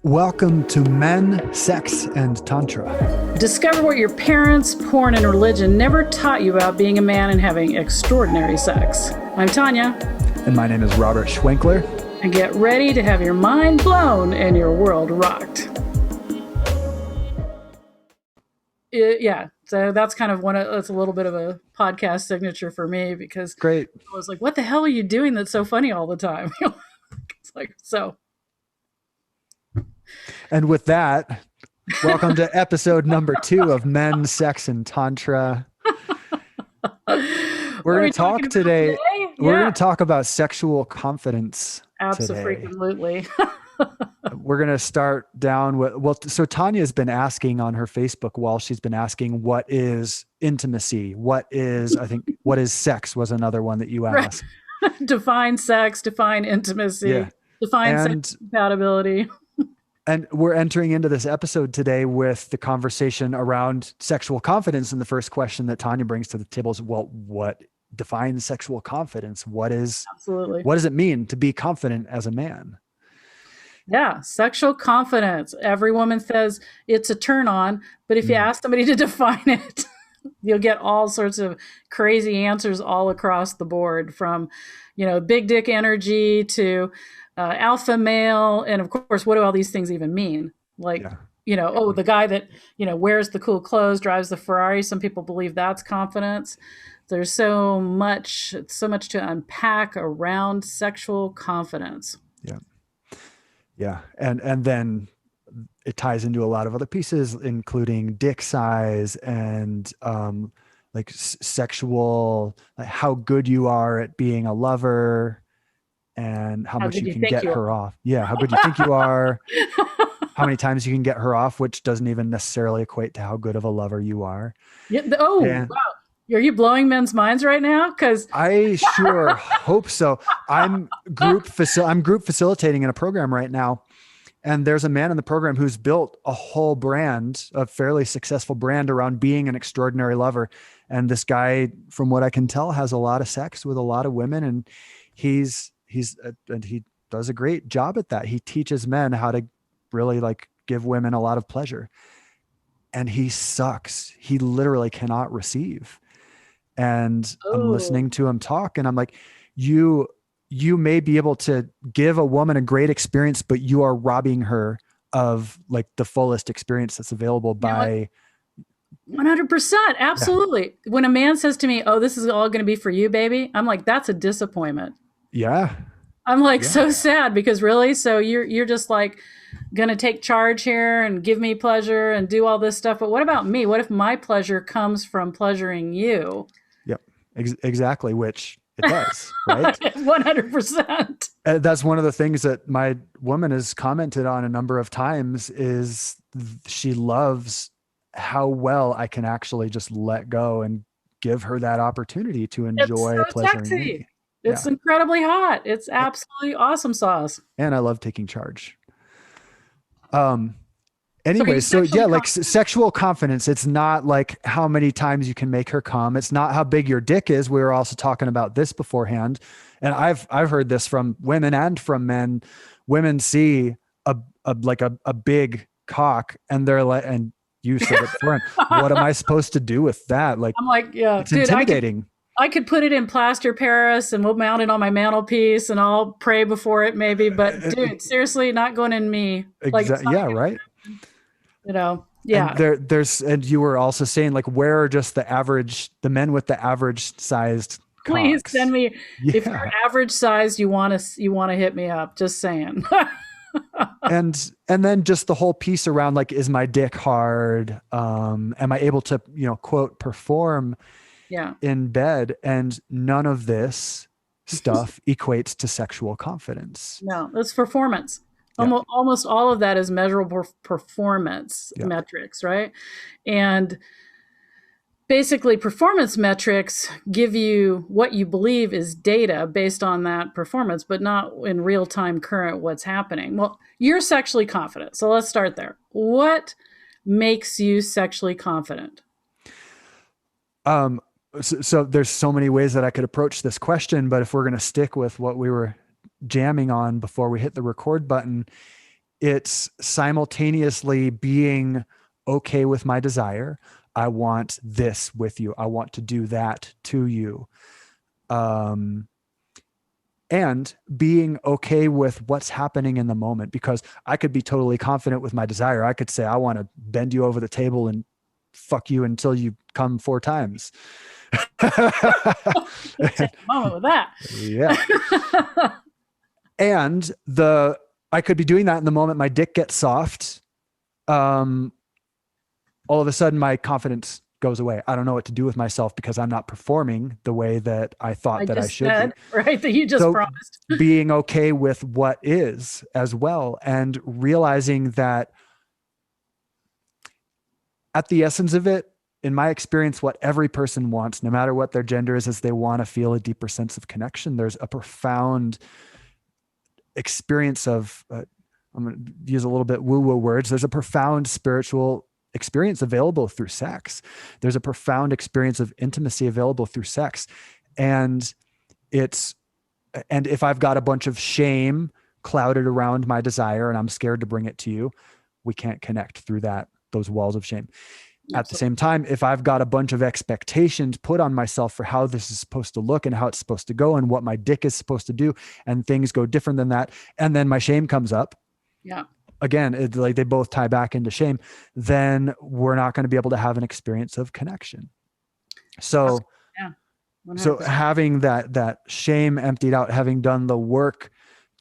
Welcome to Men, Sex, and Tantra. Discover what your parents, porn, and religion never taught you about being a man and having extraordinary sex. I'm Tanya. And my name is Robert Schwenkler. And get ready to have your mind blown and your world rocked. So that's kind of that's a little bit of a podcast signature for me because Great. I was like, what the hell are you doing that's so funny all the time? It's like, so. And with that, welcome to episode number 2 of Men, Sex, and Tantra. We're going to talk today. We're going to talk about sexual confidence. Absolutely. We're going to start down with, so Tanya's been asking on her Facebook wall, she's been asking, what is intimacy? What is sex was another one that you asked. Right. Define sex, define intimacy, define sex compatibility. And we're entering into this episode today with the conversation around sexual confidence. And the first question that Tanya brings to the table is, well, what defines sexual confidence? What does it mean to be confident as a man? Yeah, sexual confidence. Every woman says it's a turn on, but if you ask somebody to define it, you'll get all sorts of crazy answers all across the board, from, big dick energy to alpha male. And of course, what do all these things even mean? Like, the guy that, wears the cool clothes, drives the Ferrari. Some people believe that's confidence. There's so much to unpack around sexual confidence. Yeah. Yeah. And then it ties into a lot of other pieces, including dick size and sexual, like how good you are at being a lover and how much you can get her off. Yeah. How good you think you are, how many times you can get her off, which doesn't even necessarily equate to how good of a lover you are. Yeah. Wow. Are you blowing men's minds right now? Because I sure hope so. I'm group facilitating in a program right now. And there's a man in the program who's built a whole brand, a fairly successful brand around being an extraordinary lover. And this guy, from what I can tell, has a lot of sex with a lot of women. And he does a great job at that. He teaches men how to really give women a lot of pleasure. And he sucks. He literally cannot receive. And I'm listening to him talk and I'm like, you may be able to give a woman a great experience, but you are robbing her of the fullest experience that's available by 100%. Absolutely. Yeah. When a man says to me, oh, this is all going to be for you, baby, I'm like, that's a disappointment. Yeah. I'm so sad, because really, so you're just going to take charge here and give me pleasure and do all this stuff. But what about me? What if my pleasure comes from pleasuring you? Yep. Exactly. Which it does, right? 100%. That's one of the things that my woman has commented on a number of times is she loves how well I can actually just let go and give her that opportunity to enjoy pleasuring me. It's incredibly hot. It's absolutely awesome sauce. And I love taking charge. Anyway, sexual confidence, it's not how many times you can make her come. It's not how big your dick is. We were also talking about this beforehand. And I've heard this from women and from men. Women see a big cock and they're like, and you said it before, what am I supposed to do with that? I'm like, yeah, it's intimidating. I could put it in plaster Paris and we'll mount it on my mantelpiece and I'll pray before it maybe, but dude, seriously, not going in me. Exactly. Yeah. Right. Yeah. And and you were also saying where are just the men with the average sized cocks? Please send me, if you're average sized, you want to hit me up, just saying. and then just the whole piece around is my dick hard? Am I able to, quote, perform in bed? And none of this stuff equates to sexual confidence. No, it's performance. Yeah. Almost all of that is measurable performance metrics, right? And basically performance metrics give you what you believe is data based on that performance, but not in real time current what's happening. Well, you're sexually confident. So let's start there. What makes you sexually confident? So there's so many ways that I could approach this question, but if we're going to stick with what we were jamming on before we hit the record button, it's simultaneously being okay with my desire. I want this with you. I want to do that to you. Um, and being okay with what's happening in the moment, because I could be totally confident with my desire. I could say, I want to bend you over the table and fuck you until you come 4 times. Take a moment with that. Yeah. And I could be doing that in the moment my dick gets soft. Um, all of a sudden my confidence goes away. I don't know what to do with myself because I'm not performing the way that I thought I that I just should be. said, right, that you just So promised. being okay with what is as well, and realizing that at the essence of it, in my experience, what every person wants, no matter what their gender is they want to feel a deeper sense of connection. There's a profound experience of, I'm going to use a little bit woo-woo words. There's a profound spiritual experience available through sex. There's a profound experience of intimacy available through sex. And it's, and if I've got a bunch of shame clouded around my desire and I'm scared to bring it to you, we can't connect through those walls of shame. At the Absolutely. same time, if I've got a bunch of expectations put on myself for how this is supposed to look and how it's supposed to go and what my dick is supposed to do, and things go different than that, and then my shame comes up, Yeah. again, it's like they both tie back into shame, then we're not going to be able to have an experience of connection. So, Yeah. so 100%. having that shame emptied out, having done the work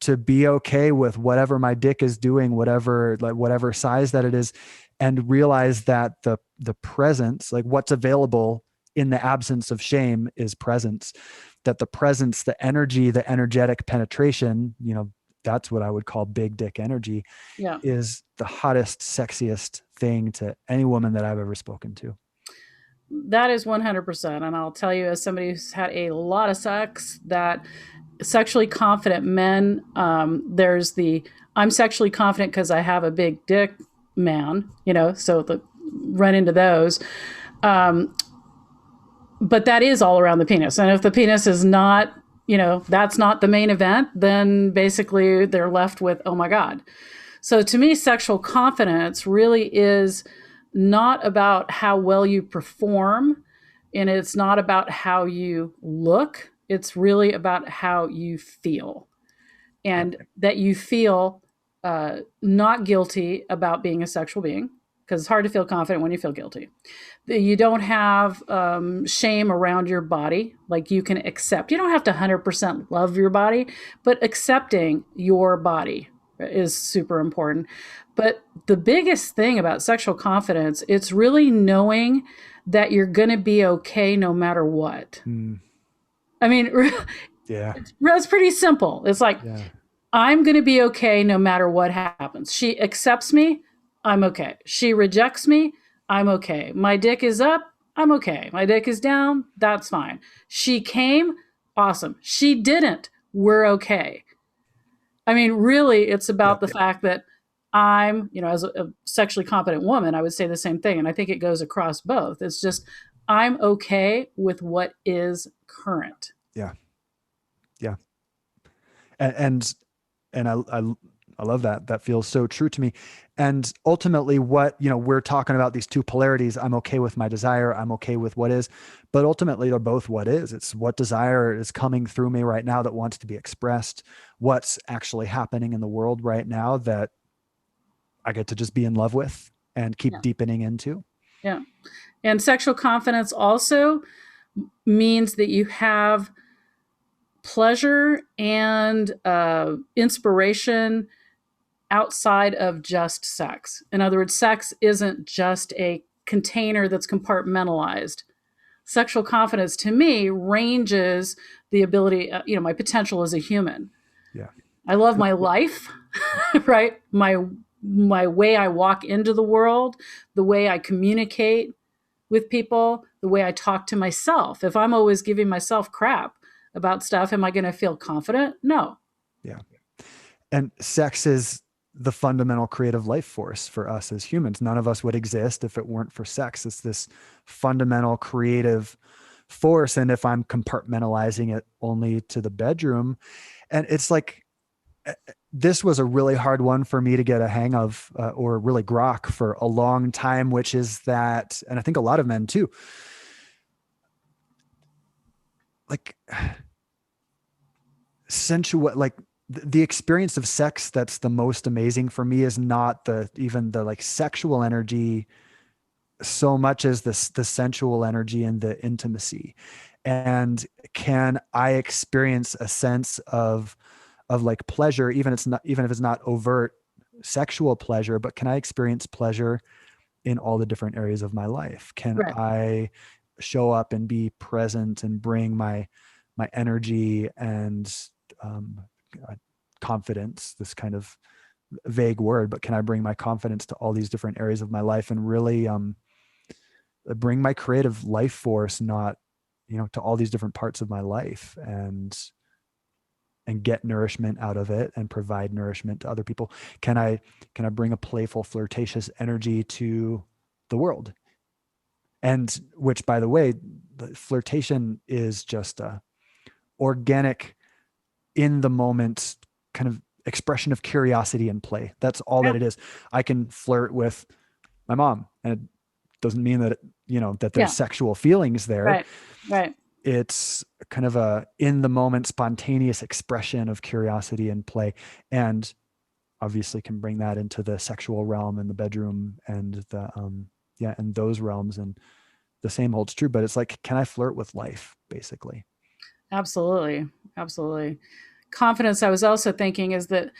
to be okay with whatever my dick is doing, whatever size that it is, and realize that the presence, like what's available in the absence of shame is presence, that the presence, the energy, the energetic penetration, that's what I would call big dick energy, Yeah. is the hottest, sexiest thing to any woman that I've ever spoken to. That is 100%. And I'll tell you, as somebody who's had a lot of sex, that sexually confident men, there's the I'm sexually confident because I have a big dick man, so run into those. Um, but that is all around the penis. And if the penis is not, that's not the main event, then basically they're left with, oh my God. So to me, sexual confidence really is not about how well you perform, and it's not about how you look. It's really about how you feel, Yep. and that you feel not guilty about being a sexual being, because it's hard to feel confident when you feel guilty. You don't have shame around your body. Like, you can accept. You don't have to 100% love your body, but accepting your body is super important. But the biggest thing about sexual confidence, it's really knowing that you're going to be okay no matter what. Mm, I mean, yeah. it's pretty simple. It's like, Yeah. I'm going to be okay no matter what happens. She accepts me, I'm okay. She rejects me, I'm okay. My dick is up, I'm okay. My dick is down, that's fine. She came, awesome. She didn't, we're okay. I mean, really, it's about Yep. the fact that I'm, as a sexually competent woman, I would say the same thing. And I think it goes across both. It's just, I'm okay with what is current. Yeah. Yeah. And I love that. That feels so true to me. And ultimately what, we're talking about these two polarities. I'm okay with my desire. I'm okay with what is, but ultimately they're both what is. It's what desire is coming through me right now that wants to be expressed. What's actually happening in the world right now that I get to just be in love with and keep Yeah. deepening into. Yeah. And sexual confidence also means that you have pleasure and inspiration outside of just sex. In other words, sex isn't just a container that's compartmentalized. Sexual confidence to me ranges the ability, my potential as a human. Yeah. I love my life, right? My way I walk into the world, the way I communicate with people, the way I talk to myself. If I'm always giving myself crap about stuff, am I going to feel confident? No. Yeah. And sex is the fundamental creative life force for us as humans. None of us would exist if it weren't for sex. It's this fundamental creative force. And if I'm compartmentalizing it only to the bedroom, and it's like this was a really hard one for me to get a hang of, or really grok for a long time, which is that, and I think a lot of men too, like sensual, like the experience of sex that's the most amazing for me is not even the like sexual energy so much as the sensual energy and the intimacy. And can I experience a sense of like pleasure, even if it's not overt sexual pleasure, but can I experience pleasure in all the different areas of my life? Can Right. I show up and be present and bring my energy and um, uh, confidence, this kind of vague word, but can I bring my confidence to all these different areas of my life and really bring my creative life force, not, to all these different parts of my life, and get nourishment out of it and provide nourishment to other people? Can I bring a playful, flirtatious energy to the world? And which, by the way, the flirtation is just a organic, in the moment kind of expression of curiosity and play. That's all Yeah. that it is. I can flirt with my mom, and it doesn't mean that that there's Yeah. sexual feelings there. Right. Right. It's kind of a in the moment spontaneous expression of curiosity and play, and obviously can bring that into the sexual realm and the bedroom and and those realms, and the same holds true. But it's like, can I flirt with life, basically? Absolutely. Absolutely. Confidence, I was also thinking, is that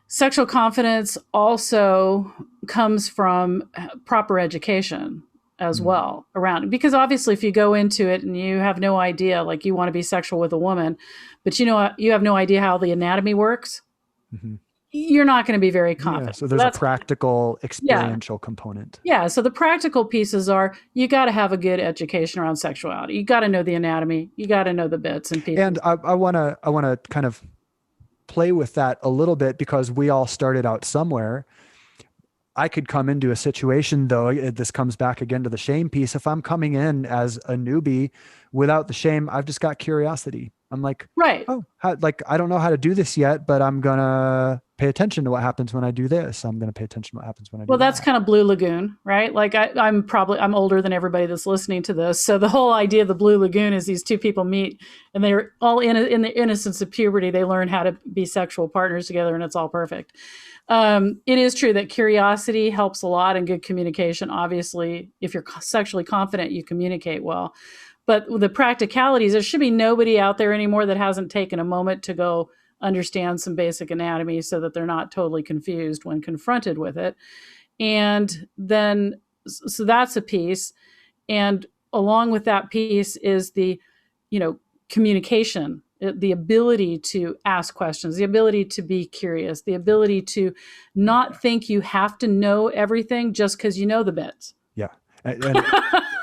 sexual confidence also comes from proper education as Mm. well around, because obviously if you go into it and you have no idea, like you want to be sexual with a woman, but you have no idea how the anatomy works, Mm-hmm. you're not going to be very Yeah, confident. so So there's a that's, practical yeah. experiential component. Yeah, so the practical pieces are, you got to have a good education around sexuality. You got to know the anatomy. You got to know the bits and And pieces. I want to kind of play with that a little bit, because we all started out somewhere. I could come into a situation, though, this comes back again to the shame piece. If I'm coming in as a newbie without the shame, I've just got curiosity. I'm like, Right. oh, like, I don't know how to do this yet, but I'm going to pay attention to what happens when I do this. I'm going to pay attention to what happens when I do Well, that's that. kind of Blue Lagoon, right? Like I'm older than everybody that's listening to this, so the whole idea of the Blue Lagoon is these two people meet and they're all in the innocence of puberty. They learn how to be sexual partners together, and it's all perfect. It is true that curiosity helps a lot, and good communication. Obviously, if you're sexually confident, you communicate well. But the practicalities, there should be nobody out there anymore that hasn't taken a moment to go understand some basic anatomy so that they're not totally confused when confronted with it. And then, so that's a piece. And along with that piece is the, communication, the ability to ask questions, the ability to be curious, the ability to not think you have to know everything just because you know the bits. Yeah.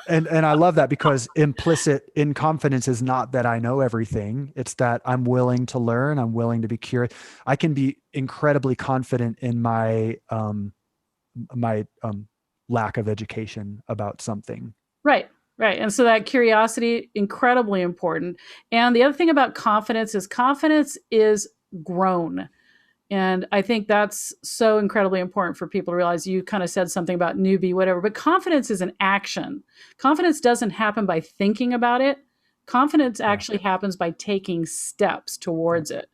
And I love that, because implicit in confidence is not that I know everything. It's that I'm willing to learn. I'm willing to be curious. I can be incredibly confident in my lack of education about something. Right, right. And so that curiosity, incredibly important. And the other thing about confidence is grown. And I think that's so incredibly important for people to realize. You kind of said something about newbie, whatever, but confidence is an action. Confidence doesn't happen by thinking about it. Confidence Yeah. actually happens by taking steps Yeah. towards it.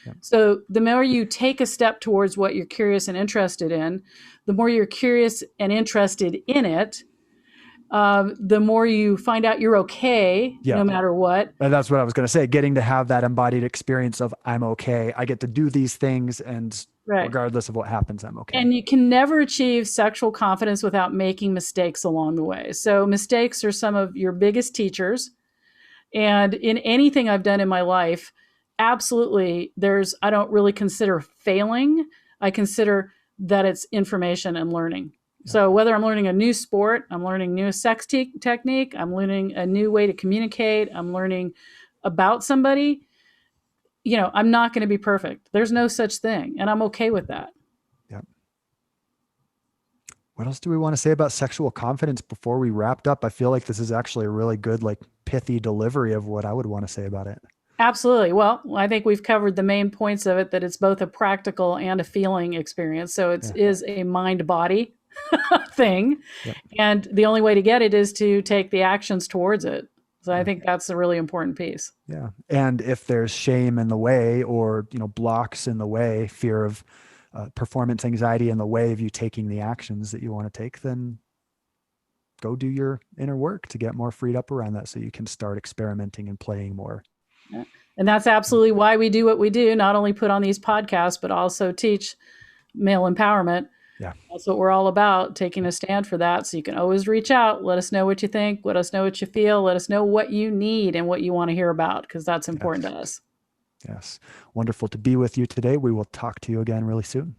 Yeah. So the more you take a step towards what you're curious and interested in, the more you're curious and interested in it, the more you find out you're okay Yeah. no matter what. And that's what I was going to say. Getting to have that embodied experience of, I'm okay. I get to do these things, and Right. regardless of what happens, I'm okay. And you can never achieve sexual confidence without making mistakes along the way. So mistakes are some of your biggest teachers. And in anything I've done in my life, absolutely, I don't really consider failing. I consider that it's information and learning. Yeah. So whether I'm learning a new sport, I'm learning new sex technique, I'm learning a new way to communicate, I'm learning about somebody, I'm not going to be perfect. There's no such thing. And I'm okay with that. Yeah. What else do we want to say about sexual confidence before we wrapped up? I feel like this is actually a really good, like, pithy delivery of what I would want to say about it. Absolutely. Well, I think we've covered the main points of it, that it's both a practical and a feeling experience. So it Yeah. is a mind body thing. Yep. And the only way to get it is to take the actions towards it. So I Yeah. think that's a really important piece. Yeah. And if there's shame in the way, or, blocks in the way, fear of performance anxiety in the way of you taking the actions that you want to take, then go do your inner work to get more freed up around that so you can start experimenting and playing more. Yeah. And that's absolutely why we do what we do, not only put on these podcasts, but also teach male empowerment. Yeah. That's what we're all about, taking a stand for that. So you can always reach out. Let us know what you think. Let us know what you feel. Let us know what you need and what you want to hear about, because that's important Yes. to us. Yes. Wonderful to be with you today. We will talk to you again really soon.